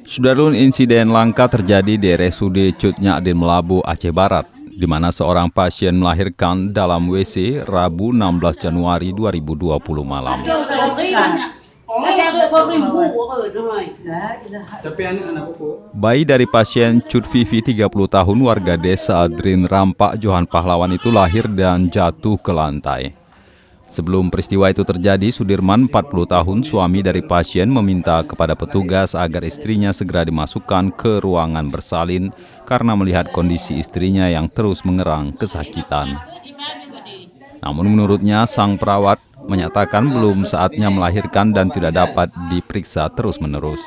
Sudarlun, insiden langka terjadi di RSUD Cut Nyadin Melabu, Aceh Barat, di mana seorang pasien melahirkan dalam WC Rabu 16 Januari 2020 malam. Bayi dari pasien Cut Vivi 30 tahun warga desa Adrin Rampak Johan Pahlawan itu lahir dan jatuh ke lantai. Sebelum peristiwa itu terjadi, Sudirman 40 tahun suami dari pasien meminta kepada petugas agar istrinya segera dimasukkan ke ruangan bersalin karena melihat kondisi istrinya yang terus mengerang kesakitan. Namun menurutnya sang perawat menyatakan belum saatnya melahirkan dan tidak dapat diperiksa terus-menerus.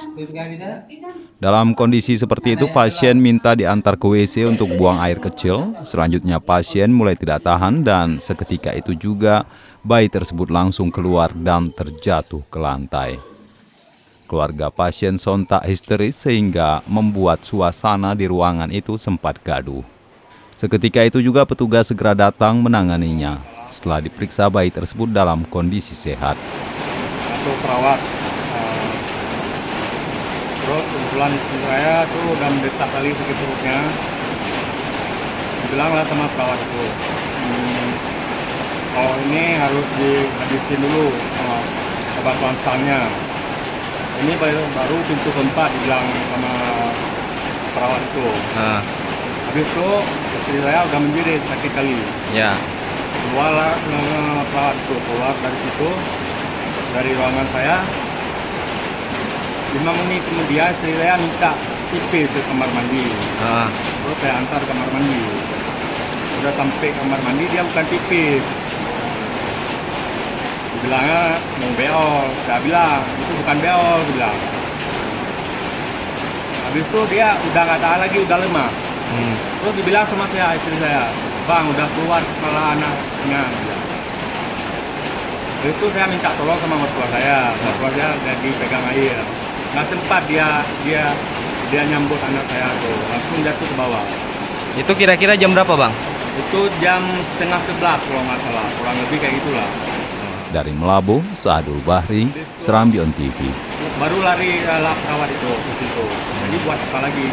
Dalam kondisi seperti itu, pasien minta diantar ke WC untuk buang air kecil. Selanjutnya pasien mulai tidak tahan dan seketika itu juga bayi tersebut langsung keluar dan terjatuh ke lantai. Keluarga pasien sontak histeris sehingga membuat suasana di ruangan itu sempat gaduh. Seketika itu juga petugas segera datang menanganinya. Setelah diperiksa, bayi tersebut dalam kondisi sehat. Masuk perawat, terus kebetulan istri saya tuh udah mendesak kali sakit perutnya. Bilanglah sama perawat itu, kalau ini harus dihabisin dulu obat langsangnya. Ini baru pintu keempat dibilang sama perawat itu. Habis itu istri saya udah menjerit sakit kali. Ya. Keluarlah perawat itu, keluar dari situ, dari ruangan saya. 5 menit kemudian istri saya minta pipis ke kamar mandi. Terus saya antar ke kamar mandi. Udah sampai kamar mandi dia bukan pipis. Bilangnya mau beol. Saya bilang itu bukan beol, bilang. Habis itu dia udah nggak tahan lagi, udah lemah. Terus dibilang sama saya, istri saya, "Bang, udah keluar kepala anaknya." Itu saya minta tolong sama mertua saya. Mertua saya jadi pegang air. Nggak sempat dia nyambut anak saya tuh, langsung jatuh ke bawah. Itu kira-kira jam berapa, Bang? Itu jam 10:30 kalau nggak salah, kurang lebih kayak gitulah. Dari Melabu, Saadul Bahri, Serambi On TV. Baru lari perawat itu ke situ. Jadi buat apa lagi?